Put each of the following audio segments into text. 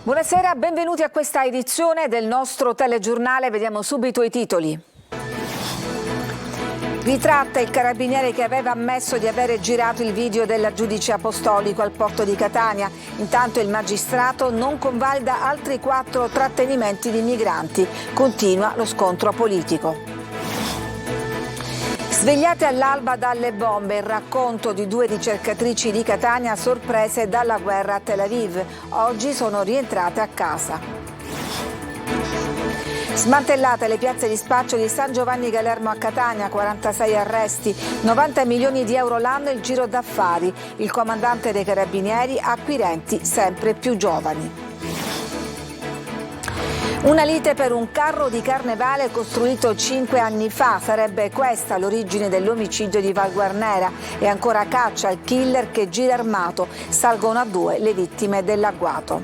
Buonasera, benvenuti a questa edizione del nostro telegiornale. Vediamo subito i titoli. Ritratta il carabiniere che aveva ammesso di avere girato il video del giudice apostolico al porto di Catania. Intanto il magistrato non convalida altri 4 trattenimenti di migranti. Continua lo scontro politico. Svegliate all'alba dalle bombe, il racconto di 2 ricercatrici di Catania sorprese dalla guerra a Tel Aviv. Oggi sono rientrate a casa. Smantellate le piazze di spaccio di San Giovanni Galermo a Catania, 46 arresti, 90 milioni di euro l'anno il giro d'affari. Il comandante dei Carabinieri, acquirenti sempre più giovani. Una lite per un carro di carnevale costruito 5 anni fa. Sarebbe questa l'origine dell'omicidio di Val Guarnera. E ancora caccia al killer che gira armato. Salgono a 2 le vittime dell'agguato.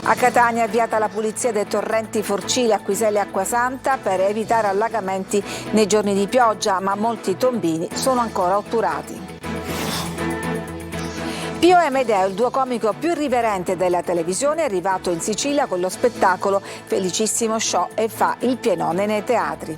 A Catania è avviata la pulizia dei torrenti Forcile, Acquiselle e Acquasanta per evitare allagamenti nei giorni di pioggia, ma molti tombini sono ancora otturati. Pio e Amedeo, il duo comico più irriverente della televisione, è arrivato in Sicilia con lo spettacolo Felicissimo Show e fa il pienone nei teatri.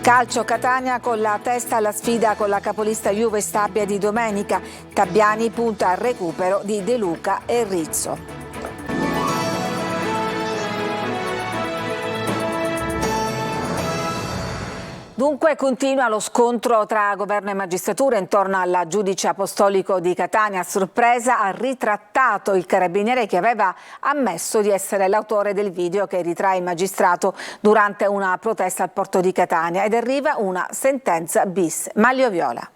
Calcio, Catania con la testa alla sfida con la capolista Juve Stabia di domenica. Tabbiani punta al recupero di De Luca e Rizzo. Dunque continua lo scontro tra governo e magistratura intorno al giudice apostolico di Catania. A sorpresa ha ritrattato il carabiniere che aveva ammesso di essere l'autore del video che ritrae il magistrato durante una protesta al porto di Catania, ed arriva una sentenza bis. Maglio Viola.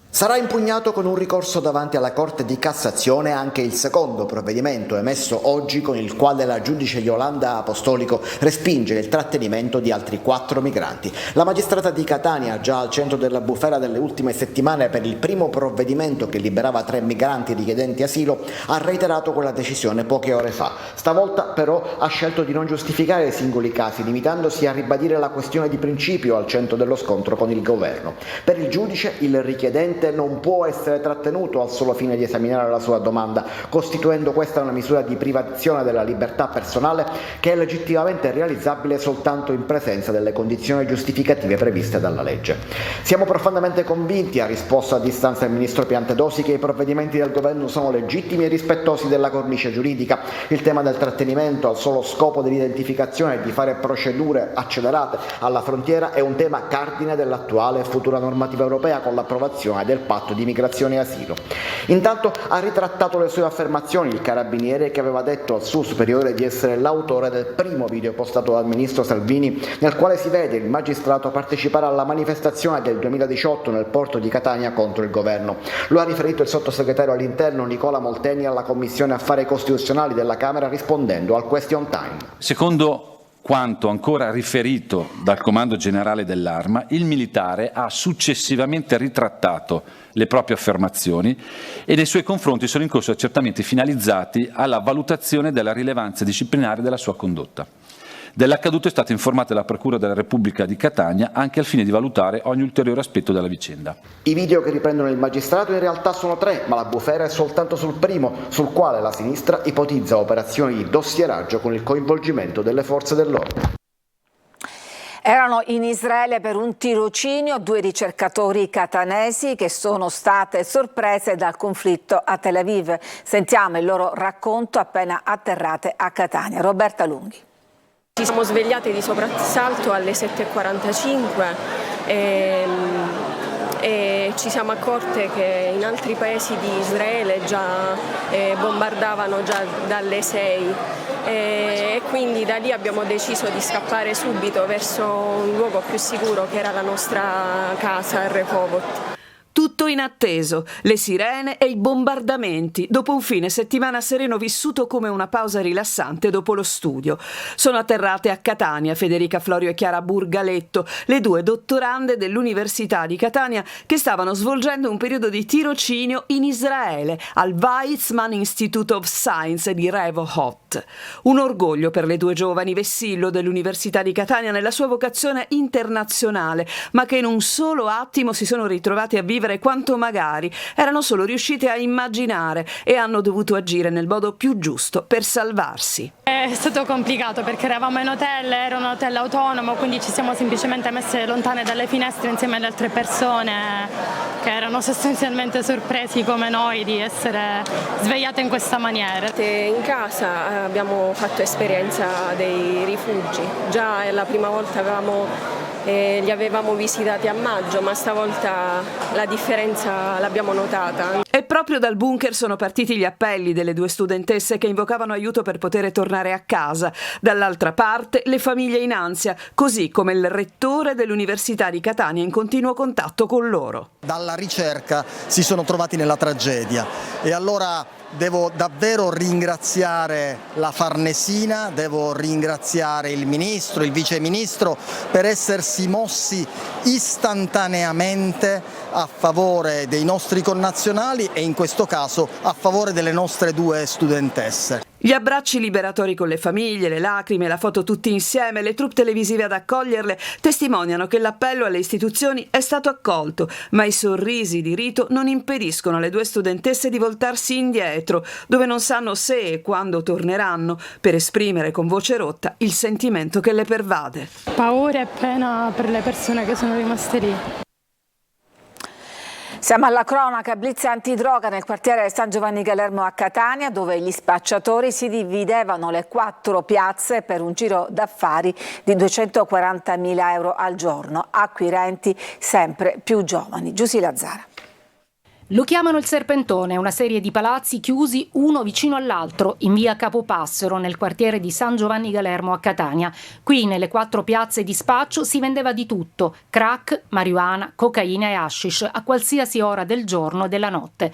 Sarà impugnato con un ricorso davanti alla Corte di Cassazione anche il secondo provvedimento emesso oggi, con il quale la giudice Yolanda Apostolico respinge il trattenimento di altri 4 migranti. La magistrata di Catania, già al centro della bufera delle ultime settimane per il primo provvedimento che liberava 3 migranti richiedenti asilo, ha reiterato quella decisione poche ore fa. Stavolta però ha scelto di non giustificare i singoli casi, limitandosi a ribadire la questione di principio al centro dello scontro con il governo. Per il giudice il richiedente non può essere trattenuto al solo fine di esaminare la sua domanda, costituendo questa una misura di privazione della libertà personale che è legittimamente realizzabile soltanto in presenza delle condizioni giustificative previste dalla legge. Siamo profondamente convinti, ha risposto a distanza il ministro Piantedosi, che i provvedimenti del governo sono legittimi e rispettosi della cornice giuridica. Il tema del trattenimento al solo scopo dell'identificazione e di fare procedure accelerate alla frontiera è un tema cardine dell'attuale e futura normativa europea, con l'approvazione del patto di migrazione e asilo. Intanto ha ritrattato le sue affermazioni il carabiniere, che aveva detto al suo superiore di essere l'autore del primo video postato dal ministro Salvini, nel quale si vede il magistrato partecipare alla manifestazione del 2018 nel porto di Catania contro il governo. Lo ha riferito il sottosegretario all'interno Nicola Molteni alla Commissione Affari Costituzionali della Camera, rispondendo al question time. Secondo quanto ancora riferito dal Comando Generale dell'Arma, il militare ha successivamente ritrattato le proprie affermazioni e nei suoi confronti sono in corso accertamenti finalizzati alla valutazione della rilevanza disciplinare della sua condotta. Dell'accaduto è stata informata la Procura della Repubblica di Catania, anche al fine di valutare ogni ulteriore aspetto della vicenda. I video che riprendono il magistrato in realtà sono 3, ma la bufera è soltanto sul primo, sul quale la sinistra ipotizza operazioni di dossieraggio con il coinvolgimento delle forze dell'ordine. Erano in Israele per un tirocinio 2 ricercatori catanesi che sono state sorprese dal conflitto a Tel Aviv. Sentiamo il loro racconto appena atterrate a Catania. Roberta Lunghi. Ci siamo svegliate di soprassalto alle 7:45 e ci siamo accorte che in altri paesi di Israele già bombardavano già dalle 6 e quindi da lì abbiamo deciso di scappare subito verso un luogo più sicuro, che era la nostra casa, Rehovot. Tutto inatteso, le sirene e i bombardamenti, dopo un fine settimana sereno vissuto come una pausa rilassante dopo lo studio. Sono atterrate a Catania Federica Florio e Chiara Burgaletto, le 2 dottorande dell'Università di Catania che stavano svolgendo un periodo di tirocinio in Israele al Weizmann Institute of Science di Rehovot. Un orgoglio per le 2 giovani vessillo dell'Università di Catania nella sua vocazione internazionale, ma che in un solo attimo si sono ritrovate a vivere sopravvivere quanto magari erano solo riuscite a immaginare e hanno dovuto agire nel modo più giusto per salvarsi. È stato complicato perché eravamo in hotel, era un hotel autonomo, quindi ci siamo semplicemente messe lontane dalle finestre insieme alle altre persone che erano sostanzialmente sorpresi come noi di essere svegliate in questa maniera. In casa abbiamo fatto esperienza dei rifugi, già è la prima volta li avevamo visitati a maggio, ma stavolta la differenza l'abbiamo notata. E proprio dal bunker sono partiti gli appelli delle due studentesse che invocavano aiuto per poter tornare a casa. Dall'altra parte le famiglie in ansia, così come il rettore dell'Università di Catania in continuo contatto con loro. Dalla ricerca si sono trovati nella tragedia e allora devo davvero ringraziare la Farnesina, devo ringraziare il Ministro, il Vice Ministro per essersi mossi istantaneamente a favore dei nostri connazionali e in questo caso a favore delle nostre due studentesse. Gli abbracci liberatori con le famiglie, le lacrime, la foto tutti insieme, le troupe televisive ad accoglierle testimoniano che l'appello alle istituzioni è stato accolto, ma i sorrisi di rito non impediscono alle due studentesse di voltarsi indietro, dove non sanno se e quando torneranno, per esprimere con voce rotta il sentimento che le pervade. Paura e pena per le persone che sono rimaste lì. Siamo alla cronaca, blitz antidroga nel quartiere San Giovanni Galermo a Catania, dove gli spacciatori si dividevano le 4 piazze per un giro d'affari di 240.000 euro al giorno, acquirenti sempre più giovani. Giusy Lazzara. Lo chiamano il Serpentone, una serie di palazzi chiusi uno vicino all'altro in via Capopassero nel quartiere di San Giovanni Galermo a Catania. Qui nelle 4 piazze di spaccio si vendeva di tutto: crack, marijuana, cocaina e hashish a qualsiasi ora del giorno e della notte.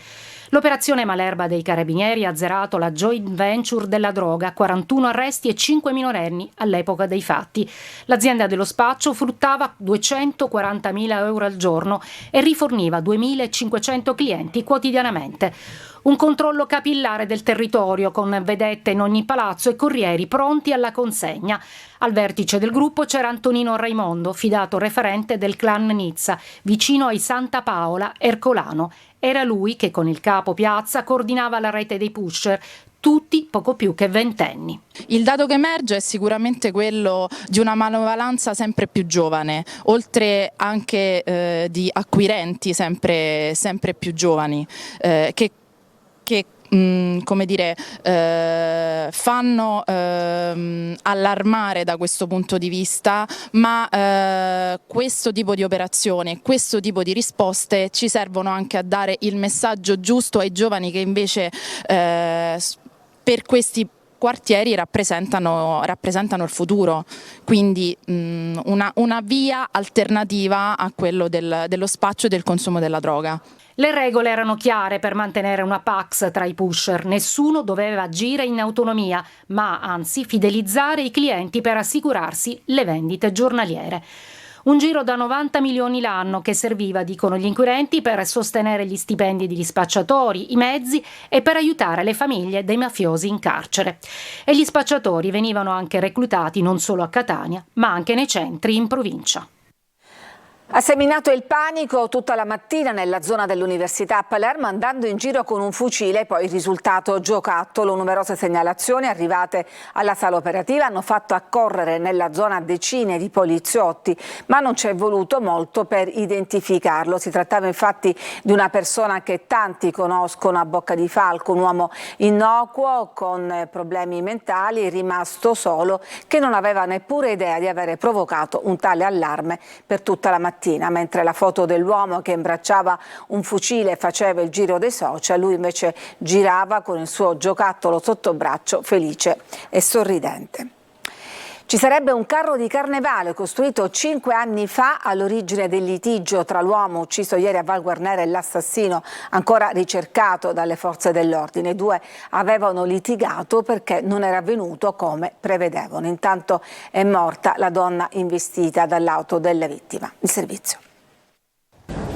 L'operazione Malerba dei Carabinieri ha azzerato la joint venture della droga, 41 arresti e 5 minorenni all'epoca dei fatti. L'azienda dello spaccio fruttava 240.000 euro al giorno e riforniva 2.500 clienti quotidianamente. Un controllo capillare del territorio con vedette in ogni palazzo e corrieri pronti alla consegna. Al vertice del gruppo c'era Antonino Raimondo, fidato referente del clan Nizza, vicino ai Santa Paola Ercolano. Era lui che con il capo piazza coordinava la rete dei pusher, tutti poco più che ventenni. Il dato che emerge è sicuramente quello di una manovalanza sempre più giovane, oltre anche di acquirenti sempre più giovani, che come dire, fanno allarmare da questo punto di vista, ma questo tipo di operazione, questo tipo di risposte ci servono anche a dare il messaggio giusto ai giovani che invece per questi quartieri rappresentano il futuro, quindi una via alternativa a quello dello spaccio e del consumo della droga. Le regole erano chiare per mantenere una pax tra i pusher. Nessuno doveva agire in autonomia, ma anzi fidelizzare i clienti per assicurarsi le vendite giornaliere. Un giro da 90 milioni l'anno che serviva, dicono gli inquirenti, per sostenere gli stipendi degli spacciatori, i mezzi e per aiutare le famiglie dei mafiosi in carcere. E gli spacciatori venivano anche reclutati non solo a Catania, ma anche nei centri in provincia. Ha seminato il panico tutta la mattina nella zona dell'Università a Palermo, andando in giro con un fucile, poi il risultato giocattolo. Numerose segnalazioni arrivate alla sala operativa hanno fatto accorrere nella zona decine di poliziotti, ma non ci è voluto molto per identificarlo. Si trattava infatti di una persona che tanti conoscono a Bocca di Falco, un uomo innocuo con problemi mentali, rimasto solo, che non aveva neppure idea di avere provocato un tale allarme per tutta la mattina. Mentre la foto dell'uomo che imbracciava un fucile faceva il giro dei social, lui invece girava con il suo giocattolo sotto braccio, felice e sorridente. Ci sarebbe un carro di carnevale costruito 5 anni fa all'origine del litigio tra l'uomo ucciso ieri a Val Guarnera e l'assassino ancora ricercato dalle forze dell'ordine. I due avevano litigato perché non era avvenuto come prevedevano. Intanto è morta la donna investita dall'auto della vittima. Il servizio.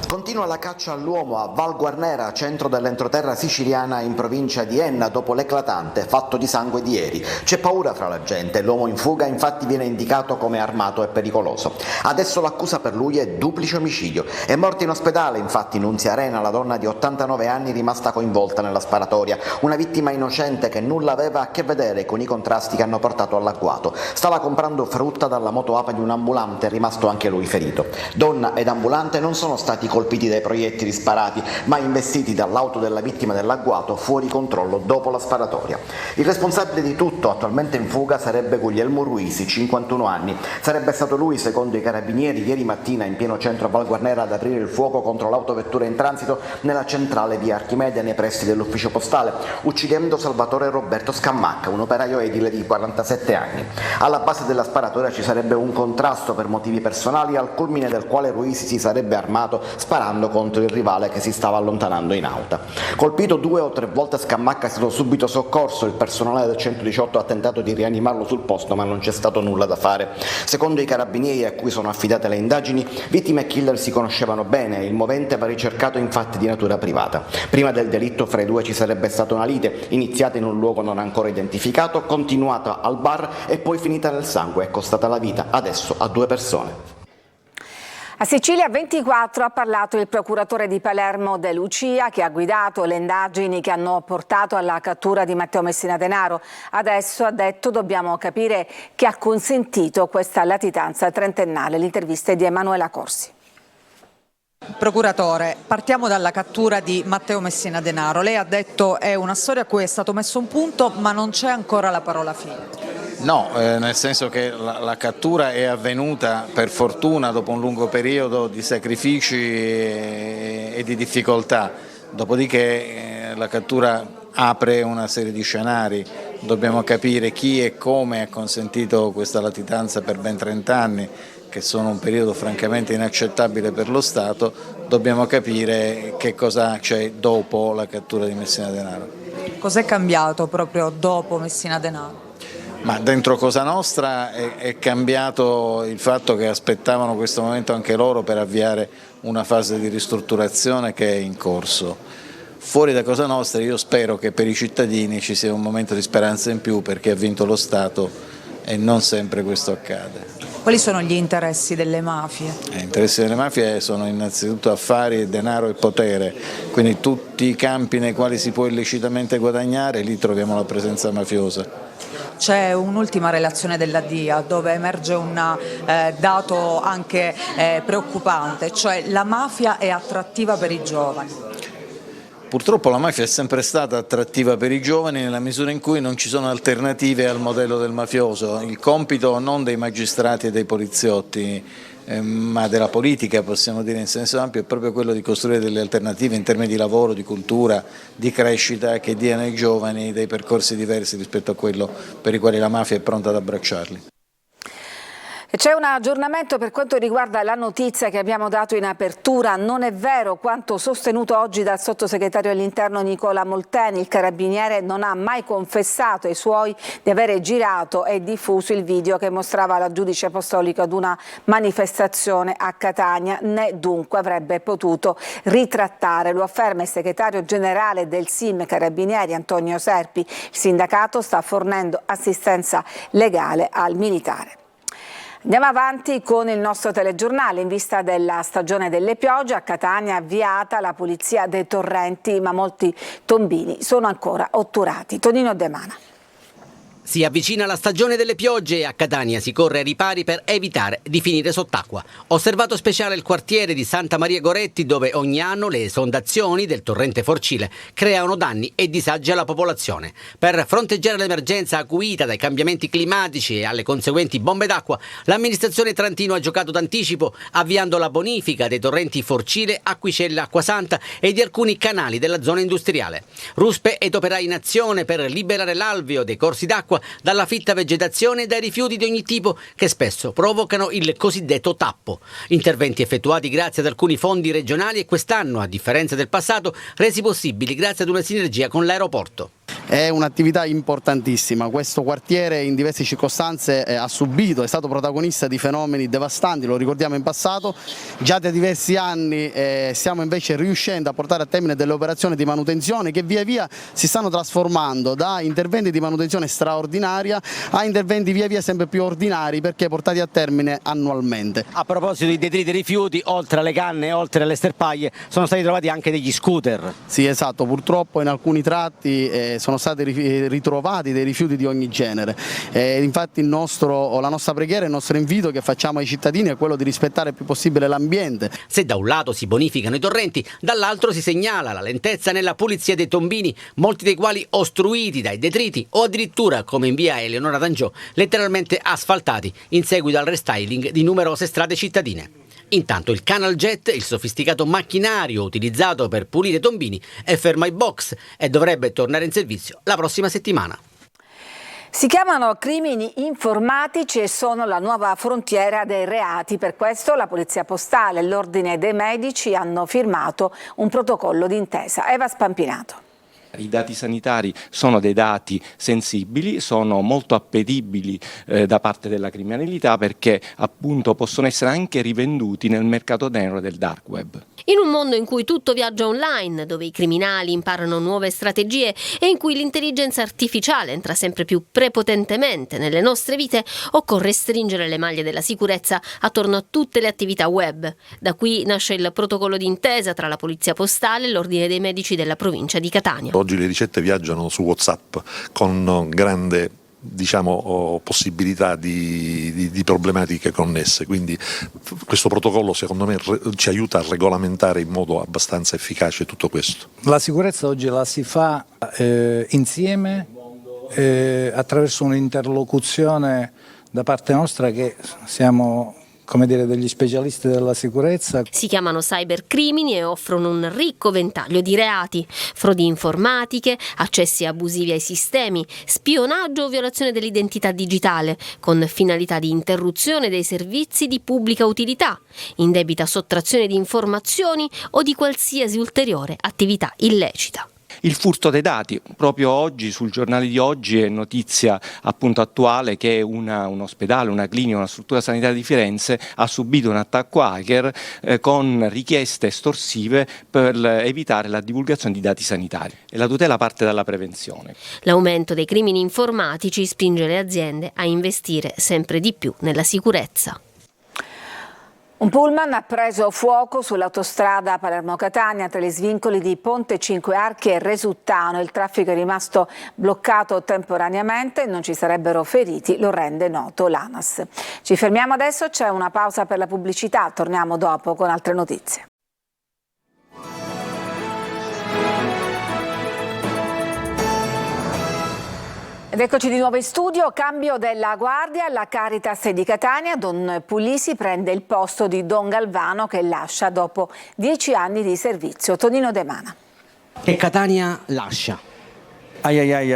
Continua la caccia all'uomo a Val Guarnera, centro dell'entroterra siciliana in provincia di Enna, dopo l'eclatante fatto di sangue di ieri. C'è paura fra la gente, l'uomo in fuga infatti viene indicato come armato e pericoloso. Adesso l'accusa per lui è duplice omicidio. È morta in ospedale infatti Nunzia Arena, la donna di 89 anni rimasta coinvolta nella sparatoria, una vittima innocente che nulla aveva a che vedere con i contrasti che hanno portato all'agguato. Stava comprando frutta dalla motoape di un ambulante, è rimasto anche lui ferito. Donna ed ambulante non sono stati colpiti dai proiettili sparati, ma investiti dall'auto della vittima dell'agguato fuori controllo dopo la sparatoria. Il responsabile di tutto, attualmente in fuga, sarebbe Guglielmo Ruisi, 51 anni. Sarebbe stato lui, secondo i carabinieri, ieri mattina in pieno centro a Val Guarnera ad aprire il fuoco contro l'autovettura in transito nella centrale via Archimede nei pressi dell'ufficio postale, uccidendo Salvatore Roberto Scammacca, un operaio edile di 47 anni. Alla base della sparatoria ci sarebbe un contrasto per motivi personali, al culmine del quale Ruisi si sarebbe armato sparando contro il rivale che si stava allontanando in auto. Colpito 2 o 3 volte, Scammacca è stato subito soccorso, il personale del 118 ha tentato di rianimarlo sul posto ma non c'è stato nulla da fare. Secondo i carabinieri a cui sono affidate le indagini, vittima e killer si conoscevano bene, il movente va ricercato in fatti di natura privata. Prima del delitto fra i due ci sarebbe stata una lite, iniziata in un luogo non ancora identificato, continuata al bar e poi finita nel sangue e costata la vita adesso a 2 persone. A Sicilia 24 ha parlato il procuratore di Palermo De Lucia, che ha guidato le indagini che hanno portato alla cattura di Matteo Messina Denaro. Adesso, ha detto, dobbiamo capire chi ha consentito questa latitanza trentennale. L'intervista è di Emanuela Corsi. Procuratore, partiamo dalla cattura di Matteo Messina Denaro. Lei ha detto è una storia a cui è stato messo un punto, ma non c'è ancora la parola fine. No, nel senso che la cattura è avvenuta per fortuna dopo un lungo periodo di sacrifici e di difficoltà, dopodiché la cattura apre una serie di scenari, dobbiamo capire chi e come ha consentito questa latitanza per ben 30 anni, che sono un periodo francamente inaccettabile per lo Stato, dobbiamo capire che cosa c'è dopo la cattura di Messina Denaro. Cos'è cambiato proprio dopo Messina Denaro? Ma dentro Cosa Nostra è cambiato il fatto che aspettavano questo momento anche loro per avviare una fase di ristrutturazione che è in corso. Fuori da Cosa Nostra io spero che per i cittadini ci sia un momento di speranza in più, perché ha vinto lo Stato e non sempre questo accade. Quali sono gli interessi delle mafie? Gli interessi delle mafie sono innanzitutto affari, denaro e potere, quindi tutti i campi nei quali si può illecitamente guadagnare, lì troviamo la presenza mafiosa. C'è un'ultima relazione della DIA dove emerge un dato anche preoccupante, cioè la mafia è attrattiva per i giovani. Purtroppo la mafia è sempre stata attrattiva per i giovani nella misura in cui non ci sono alternative al modello del mafioso. Il compito non dei magistrati e dei poliziotti, ma della politica, possiamo dire in senso ampio, è proprio quello di costruire delle alternative in termini di lavoro, di cultura, di crescita, che diano ai giovani dei percorsi diversi rispetto a quello per i quali la mafia è pronta ad abbracciarli. C'è un aggiornamento per quanto riguarda la notizia che abbiamo dato in apertura. Non è vero quanto sostenuto oggi dal sottosegretario all'interno Nicola Molteni. Il carabiniere non ha mai confessato ai suoi di avere girato e diffuso il video che mostrava la giudice apostolica ad una manifestazione a Catania, né dunque avrebbe potuto ritrattare. Lo afferma il segretario generale del SIM Carabinieri Antonio Serpi. Il sindacato sta fornendo assistenza legale al militare. Andiamo avanti con il nostro telegiornale. In vista della stagione delle piogge, a Catania è avviata la pulizia dei torrenti, ma molti tombini sono ancora otturati. Tonino De Mana. Si avvicina la stagione delle piogge e a Catania si corre ai ripari per evitare di finire sott'acqua. Osservato speciale il quartiere di Santa Maria Goretti, dove ogni anno le esondazioni del torrente Forcile creano danni e disagi alla popolazione. Per fronteggiare l'emergenza acuita dai cambiamenti climatici e alle conseguenti bombe d'acqua, l'amministrazione Trantino ha giocato d'anticipo avviando la bonifica dei torrenti Forcile, Acquicella, Acquasanta e di alcuni canali della zona industriale. Ruspe ed operai in azione per liberare l'alveo dei corsi d'acqua dalla fitta vegetazione e dai rifiuti di ogni tipo che spesso provocano il cosiddetto tappo. Interventi effettuati grazie ad alcuni fondi regionali e quest'anno, a differenza del passato, resi possibili grazie ad una sinergia con l'aeroporto. è un'attività importantissima. Questo quartiere in diverse circostanze è stato protagonista di fenomeni devastanti, lo ricordiamo in passato. Già da diversi anni stiamo invece riuscendo a portare a termine delle operazioni di manutenzione che via via si stanno trasformando da interventi di manutenzione straordinaria a interventi via via sempre più ordinari, perché portati a termine annualmente. A proposito di detriti e rifiuti, oltre alle canne, oltre alle sterpaglie, sono stati trovati anche degli scooter. Sì, esatto, purtroppo in alcuni tratti sono stati ritrovati dei rifiuti di ogni genere. Infatti la nostra preghiera, il nostro invito che facciamo ai cittadini è quello di rispettare il più possibile l'ambiente. Se da un lato si bonificano i torrenti, dall'altro si segnala la lentezza nella pulizia dei tombini, molti dei quali ostruiti dai detriti o addirittura, come in via Eleonora D'Angiò, letteralmente asfaltati in seguito al restyling di numerose strade cittadine. Intanto il Canal Jet, il sofisticato macchinario utilizzato per pulire tombini, è fermo ai box e dovrebbe tornare in servizio la prossima settimana. Si chiamano crimini informatici e sono la nuova frontiera dei reati. Per questo la Polizia Postale e l'Ordine dei Medici hanno firmato un protocollo d'intesa. Eva Spampinato. I dati sanitari sono dei dati sensibili, sono molto appetibili da parte della criminalità, perché appunto possono essere anche rivenduti nel mercato nero del dark web. In un mondo in cui tutto viaggia online, dove i criminali imparano nuove strategie e in cui l'intelligenza artificiale entra sempre più prepotentemente nelle nostre vite, occorre stringere le maglie della sicurezza attorno a tutte le attività web. Da qui nasce il protocollo d'intesa tra la Polizia Postale e l'Ordine dei Medici della provincia di Catania. Oggi le ricette viaggiano su WhatsApp con grande possibilità di problematiche connesse, quindi questo protocollo secondo me ci aiuta a regolamentare in modo abbastanza efficace tutto questo. La sicurezza oggi la si fa insieme attraverso un'interlocuzione da parte nostra, che siamo degli specialisti della sicurezza. Si chiamano cybercrimini e offrono un ricco ventaglio di reati: frodi informatiche, accessi abusivi ai sistemi, spionaggio o violazione dell'identità digitale, con finalità di interruzione dei servizi di pubblica utilità, indebita sottrazione di informazioni o di qualsiasi ulteriore attività illecita. Il furto dei dati, proprio oggi sul giornale di oggi è notizia appunto attuale che un ospedale, una clinica, una struttura sanitaria di Firenze ha subito un attacco hacker con richieste estorsive per evitare la divulgazione di dati sanitari, e la tutela parte dalla prevenzione. L'aumento dei crimini informatici spinge le aziende a investire sempre di più nella sicurezza. Un pullman ha preso fuoco sull'autostrada Palermo-Catania tra gli svincoli di Ponte Cinque Archi e Resuttano. Il traffico è rimasto bloccato temporaneamente e non ci sarebbero feriti, lo rende noto l'ANAS. Ci fermiamo adesso, c'è una pausa per la pubblicità, torniamo dopo con altre notizie. Ed eccoci di nuovo in studio. Cambio della guardia, la Caritas di Catania. Don Pulisi prende il posto di Don Galvano, che lascia dopo 10 anni di servizio. Tonino De Mana. E Catania lascia.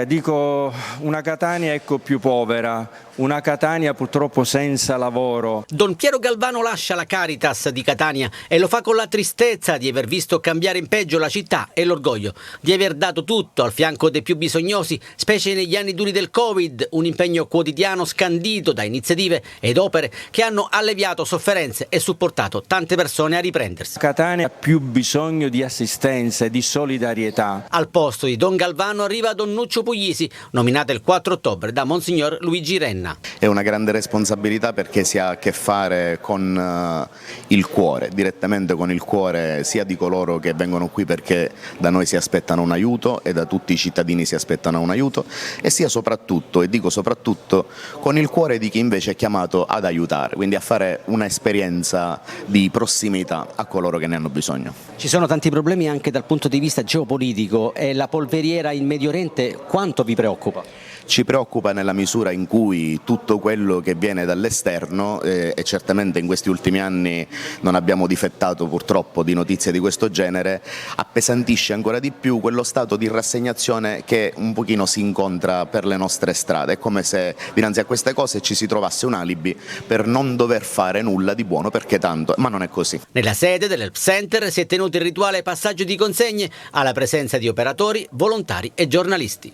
Dico una Catania più povera, una Catania purtroppo senza lavoro. Don Piero Galvano lascia la Caritas di Catania e lo fa con la tristezza di aver visto cambiare in peggio la città e l'orgoglio di aver dato tutto al fianco dei più bisognosi, specie negli anni duri del Covid, un impegno quotidiano scandito da iniziative ed opere che hanno alleviato sofferenze e supportato tante persone a riprendersi. Catania ha più bisogno di assistenza e di solidarietà. Al posto di Don Galvano arriva Don Nuccio Puglisi, nominato il 4 ottobre da Monsignor Luigi Renna. È una grande responsabilità, perché si ha a che fare con il cuore, direttamente con il cuore sia di coloro che vengono qui perché da noi si aspettano un aiuto e da tutti i cittadini si aspettano un aiuto, e sia soprattutto, e dico soprattutto, con il cuore di chi invece è chiamato ad aiutare, quindi a fare un'esperienza di prossimità a coloro che ne hanno bisogno. Ci sono tanti problemi anche dal punto di vista geopolitico, e la polveriera in Medio Oriente quanto vi preoccupa? Ci preoccupa nella misura in cui tutto quello che viene dall'esterno, e certamente in questi ultimi anni non abbiamo difettato purtroppo di notizie di questo genere, appesantisce ancora di più quello stato di rassegnazione che un pochino si incontra per le nostre strade. È come se dinanzi a queste cose ci si trovasse un alibi per non dover fare nulla di buono, perché tanto, ma non è così. Nella sede dell'Help Center si è tenuto il rituale passaggio di consegne alla presenza di operatori, volontari e giornalisti.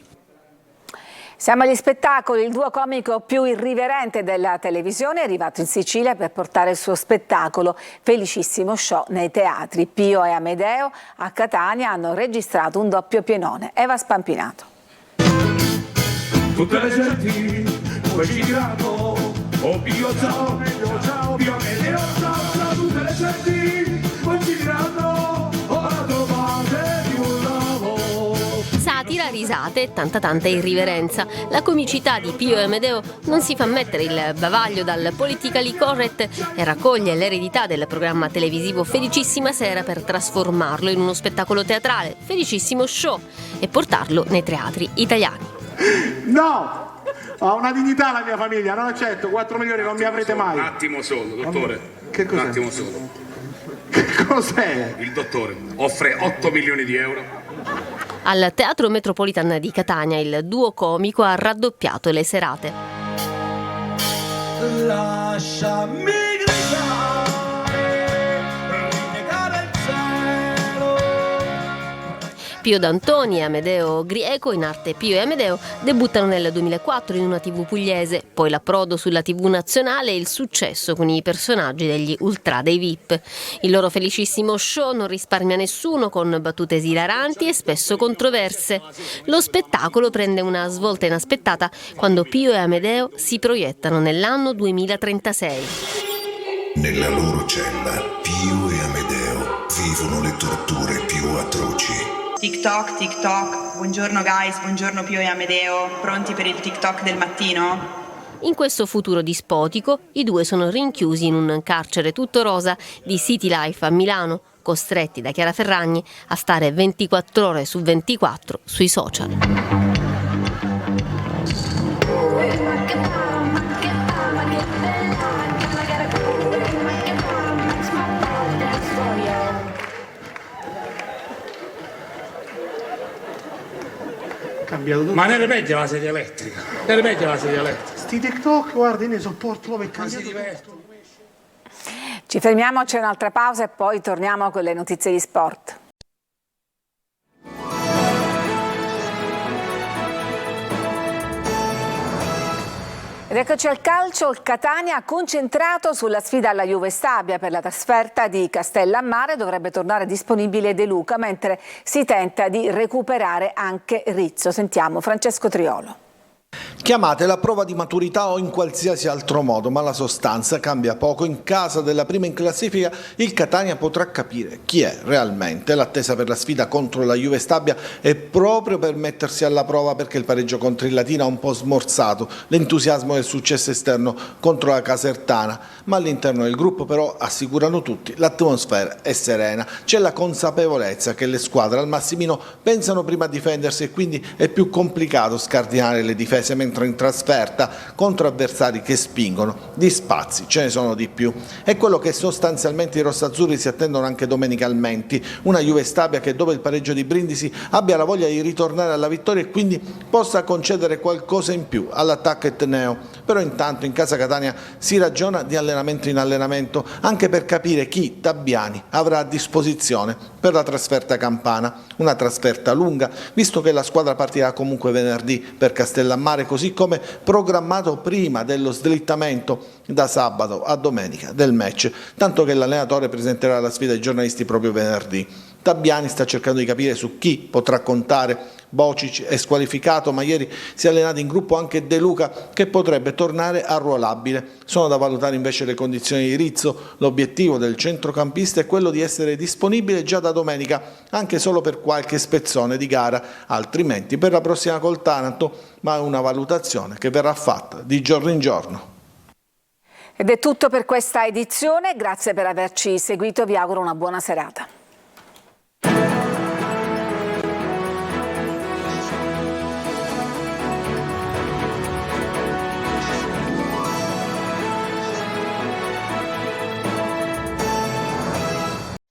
Siamo agli spettacoli. Il duo comico più irriverente della televisione è arrivato in Sicilia per portare il suo spettacolo Felicissimo Show nei teatri. Pio e Amedeo a Catania hanno registrato un doppio pienone. Eva Spampinato. Tutte le genti, poi ci diranno, oh Pio ciao, Pio Amedeo ciao, tutte le genti, poi ci diranno, oh la trovate di un lavoro. Satira, risate e tanta irriverenza. La comicità di Pio e Amedeo non si fa mettere il bavaglio dal politically correct e raccoglie l'eredità del programma televisivo Felicissima Sera per trasformarlo in uno spettacolo teatrale, Felicissimo Show, e portarlo nei teatri italiani. No! Ho una dignità la mia famiglia, non accetto 4 milioni, non mi avrete mai. Un attimo solo, dottore. Che cos'è? Un attimo solo. Che cos'è? Il dottore offre 8 milioni di euro. Al Teatro Metropolitan di Catania il duo comico ha raddoppiato le serate. Lasciami gridare, rinnegare il cielo. Pio D'Antoni e Amedeo Grieco, in arte Pio e Amedeo, debuttano nel 2004 in una TV pugliese, poi l'approdo sulla TV nazionale e il successo con i personaggi degli Ultra dei VIP. Il loro felicissimo show non risparmia nessuno, con battute esilaranti e spesso controverse. Lo spettacolo prende una svolta inaspettata quando Pio e Amedeo si proiettano nell'anno 2036. Nella loro cella, Pio e Amedeo vivono le torture più atroci. TikTok, TikTok, buongiorno guys, buongiorno Pio e Amedeo, pronti per il TikTok del mattino? In questo futuro dispotico, i due sono rinchiusi in un carcere tutto rosa di City Life a Milano, costretti da Chiara Ferragni a stare 24 ore su 24 sui social. Ma ne rimedia la sedia elettrica. Sti TikTok, guarda, io ne sopporto, lo perché si divertono. Ci fermiamo, c'è un'altra pausa e poi torniamo con le notizie di sport. Ed eccoci al calcio, il Catania concentrato sulla sfida alla Juve Stabia per la trasferta di Castellammare. Dovrebbe tornare disponibile De Luca, mentre si tenta di recuperare anche Rizzo. Sentiamo Francesco Triolo. Chiamate la prova di maturità o in qualsiasi altro modo, ma la sostanza cambia poco. In casa della prima in classifica il Catania potrà capire chi è realmente. L'attesa per la sfida contro la Juve Stabia è proprio per mettersi alla prova, perché il pareggio contro il Latina ha un po' smorzato l'entusiasmo del successo esterno contro la Casertana, ma all'interno del gruppo però, assicurano tutti, l'atmosfera è serena. C'è la consapevolezza che le squadre al massimino pensano prima a difendersi e quindi è più complicato scardinare le difese, mentre in trasferta contro avversari che spingono di spazi ce ne sono di più. È quello che sostanzialmente i rossazzurri si attendono anche domenica al Menti, una Juve Stabia che dopo il pareggio di Brindisi abbia la voglia di ritornare alla vittoria e quindi possa concedere qualcosa in più all'attacco etneo. Però intanto in casa Catania si ragiona di allenamento in allenamento, anche per capire chi Tabbiani avrà a disposizione per la trasferta campana, una trasferta lunga visto che la squadra partirà comunque venerdì per Castellammare, così come programmato prima dello slittamento da sabato a domenica del match, tanto che l'allenatore presenterà la sfida ai giornalisti proprio venerdì. Tabbiani sta cercando di capire su chi potrà contare. Bocic è squalificato, ma ieri si è allenato in gruppo anche De Luca, che potrebbe tornare arruolabile. Sono da valutare invece le condizioni di Rizzo. L'obiettivo del centrocampista è quello di essere disponibile già da domenica, anche solo per qualche spezzone di gara, altrimenti per la prossima col Taranto, ma è una valutazione che verrà fatta di giorno in giorno. Ed è tutto per questa edizione, grazie per averci seguito, vi auguro una buona serata.